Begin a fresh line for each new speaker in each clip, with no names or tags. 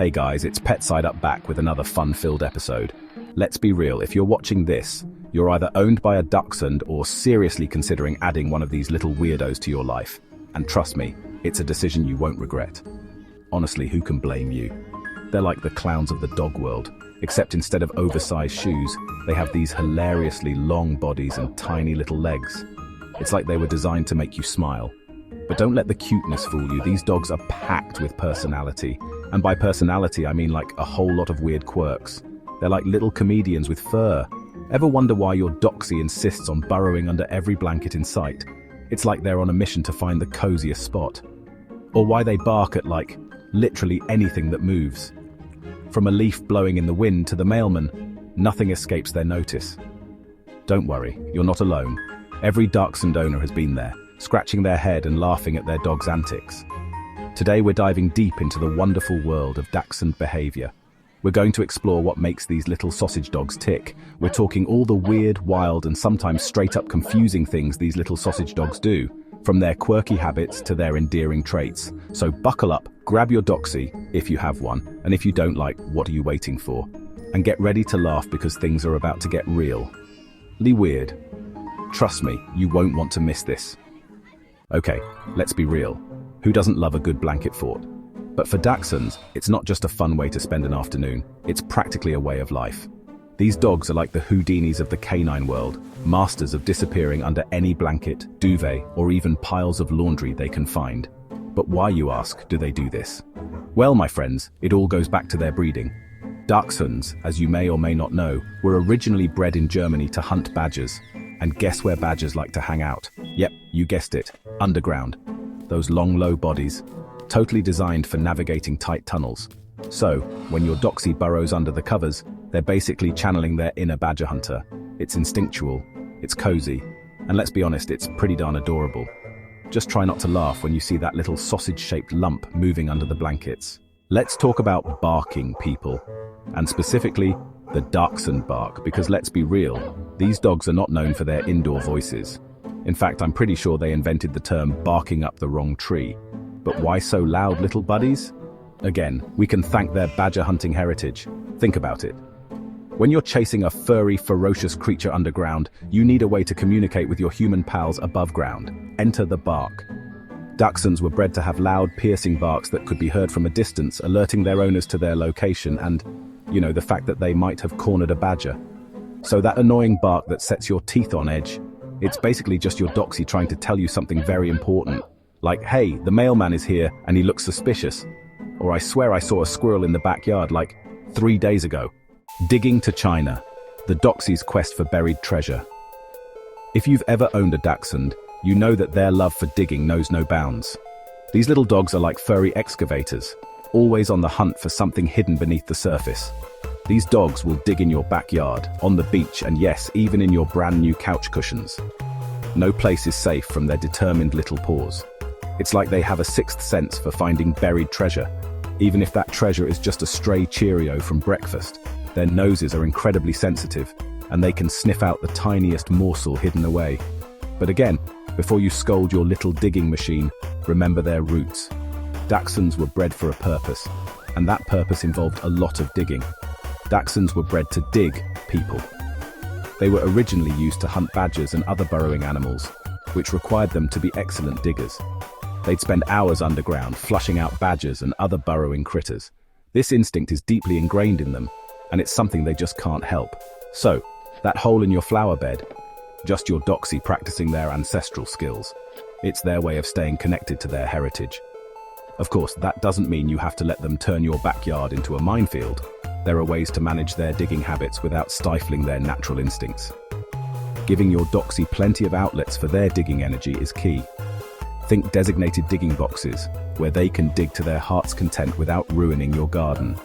Hey guys, it's Pet Side Up back with another fun-filled episode. Let's be real, if you're watching this, you're either owned by a Dachshund or seriously considering adding one of these little weirdos to your life. And trust me, it's a decision you won't regret. Honestly, who can blame you? They're like the clowns of the dog world, except instead of oversized shoes, they have these hilariously long bodies and tiny little legs. It's like they were designed to make you smile. But don't let the cuteness fool you, these dogs are packed with personality. And by personality, I mean like a whole lot of weird quirks. They're like little comedians with fur. Ever wonder why your Doxie insists on burrowing under every blanket in sight? It's like they're on a mission to find the coziest spot. Or why they bark at like, literally anything that moves. From a leaf blowing in the wind to the mailman, nothing escapes their notice. Don't worry, you're not alone. Every Dachshund owner has been there, scratching their head and laughing at their dog's antics. Today we're diving deep into the wonderful world of Dachshund behavior. We're going to explore what makes these little sausage dogs tick. We're talking all the weird, wild, and sometimes straight-up confusing things these little sausage dogs do, from their quirky habits to their endearing traits. So buckle up, grab your Doxie, if you have one, and if you don't, like, what are you waiting for? And get ready to laugh because things are about to get real. Weird. Trust me, you won't want to miss this. Okay, let's be real. Who doesn't love a good blanket fort? But for Dachshunds, it's not just a fun way to spend an afternoon, it's practically a way of life. These dogs are like the Houdinis of the canine world, masters of disappearing under any blanket, duvet, or even piles of laundry they can find. But why, you ask, do they do this? Well, my friends, it all goes back to their breeding. Dachshunds, as you may or may not know, were originally bred in Germany to hunt badgers. And guess where badgers like to hang out? Yep, you guessed it, underground. Those long, low bodies, totally designed for navigating tight tunnels. So, when your Doxie burrows under the covers, they're basically channeling their inner badger hunter. It's instinctual, it's cozy, and let's be honest, it's pretty darn adorable. Just try not to laugh when you see that little sausage-shaped lump moving under the blankets. Let's talk about barking, people, and specifically the Dachshund bark, because let's be real, these dogs are not known for their indoor voices. In fact, I'm pretty sure they invented the term barking up the wrong tree. But why so loud, little buddies? Again, we can thank their badger hunting heritage. Think about it. When you're chasing a furry, ferocious creature underground, you need a way to communicate with your human pals above ground. Enter the bark. Dachshunds were bred to have loud, piercing barks that could be heard from a distance, alerting their owners to their location and, the fact that they might have cornered a badger. So that annoying bark that sets your teeth on edge, it's basically just your Doxie trying to tell you something very important. Like, hey, the mailman is here and he looks suspicious. Or I swear I saw a squirrel in the backyard like 3 days ago. Digging to China, the Doxie's quest for buried treasure. If you've ever owned a Dachshund, you know that their love for digging knows no bounds. These little dogs are like furry excavators, always on the hunt for something hidden beneath the surface. These dogs will dig in your backyard, on the beach, and yes, even in your brand new couch cushions. No place is safe from their determined little paws. It's like they have a sixth sense for finding buried treasure. Even if that treasure is just a stray Cheerio from breakfast, their noses are incredibly sensitive, and they can sniff out the tiniest morsel hidden away. But again, before you scold your little digging machine, remember their roots. Dachshunds were bred for a purpose, and that purpose involved a lot of digging. Dachshunds were bred to dig people. They were originally used to hunt badgers and other burrowing animals, which required them to be excellent diggers. They'd spend hours underground, flushing out badgers and other burrowing critters. This instinct is deeply ingrained in them, and it's something they just can't help. So, that hole in your flower bed, just your Doxie practicing their ancestral skills. It's their way of staying connected to their heritage. Of course, that doesn't mean you have to let them turn your backyard into a minefield. There are ways to manage their digging habits without stifling their natural instincts. Giving your Doxie plenty of outlets for their digging energy is key. Think designated digging boxes, where they can dig to their heart's content without ruining your garden.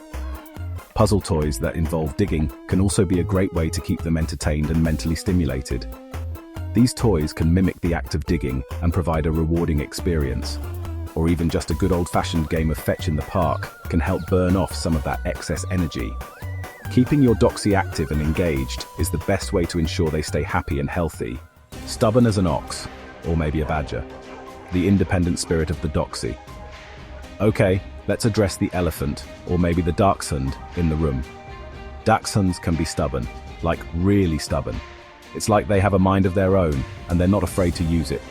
Puzzle toys that involve digging can also be a great way to keep them entertained and mentally stimulated. These toys can mimic the act of digging and provide a rewarding experience. Or even just a good old-fashioned game of fetch in the park can help burn off some of that excess energy. Keeping your Doxie active and engaged is the best way to ensure they stay happy and healthy. Stubborn as an ox, or maybe a badger. The independent spirit of the Doxie. Okay, Let's address the elephant, or maybe the Dachshund, in the room. Dachshunds can be stubborn, like really stubborn. It's like they have a mind of their own, and they're not afraid to use it.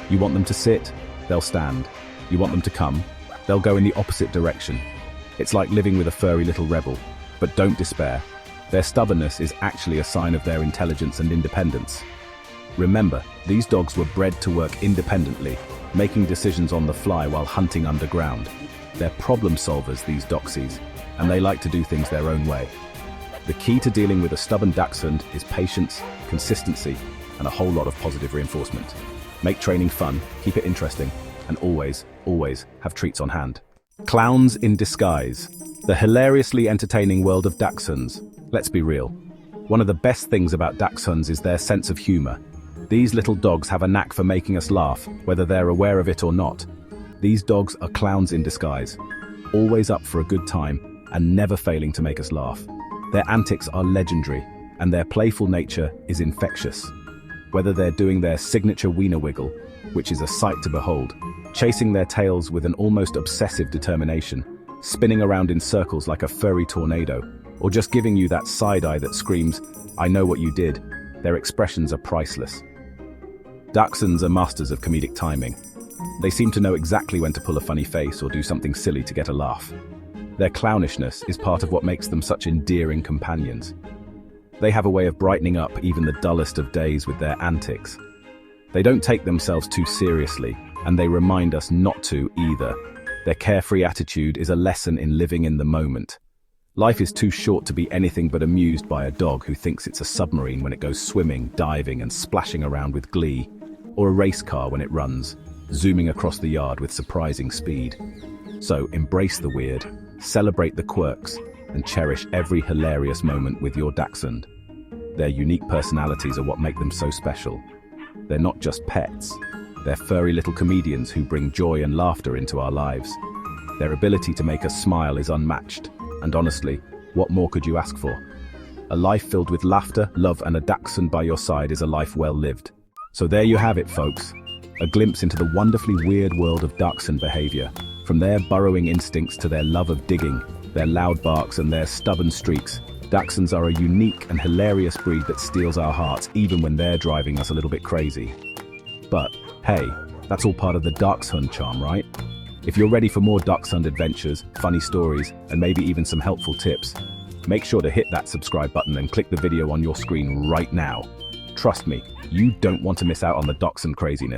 You want them to sit, they'll stand. You want them to come, they'll go in the opposite direction. It's like living with a furry little rebel. But don't despair. Their stubbornness is actually a sign of their intelligence and independence. Remember, these dogs were bred to work independently, making decisions on the fly while hunting underground. They're problem solvers, these Doxies, and they like to do things their own way. The key to dealing with a stubborn Dachshund is patience, consistency, and a whole lot of positive reinforcement. Make training fun, keep it interesting, and always, always have treats on hand. Clowns in disguise. The hilariously entertaining world of Dachshunds. Let's be real. One of the best things about Dachshunds is their sense of humor. These little dogs have a knack for making us laugh, whether they're aware of it or not. These dogs are clowns in disguise, always up for a good time and never failing to make us laugh. Their antics are legendary, and their playful nature is infectious. Whether they're doing their signature wiener wiggle, which is a sight to behold, chasing their tails with an almost obsessive determination, spinning around in circles like a furry tornado, or just giving you that side eye that screams, "I know what you did," their expressions are priceless. Dachshunds are masters of comedic timing. They seem to know exactly when to pull a funny face or do something silly to get a laugh. Their clownishness is part of what makes them such endearing companions. They have a way of brightening up even the dullest of days with their antics. They don't take themselves too seriously, and they remind us not to either. Their carefree attitude is a lesson in living in the moment. Life is too short to be anything but amused by a dog who thinks it's a submarine when it goes swimming, diving, and splashing around with glee, or a race car when it runs, zooming across the yard with surprising speed. So embrace the weird, celebrate the quirks, and cherish every hilarious moment with your Dachshund. Their unique personalities are what make them so special. They're not just pets. They're furry little comedians who bring joy and laughter into our lives. Their ability to make us smile is unmatched, and honestly, what more could you ask for? A life filled with laughter, love, and a Dachshund by your side is a life well lived. So there you have it, folks. A glimpse into the wonderfully weird world of Dachshund behavior. From their burrowing instincts to their love of digging, their loud barks and their stubborn streaks, Dachshunds are a unique and hilarious breed that steals our hearts even when they're driving us a little bit crazy. But hey, that's all part of the Dachshund charm, right? If you're ready for more Dachshund adventures, funny stories, and maybe even some helpful tips, make sure to hit that subscribe button and click the video on your screen right now. Trust me, you don't want to miss out on the Dachshund craziness.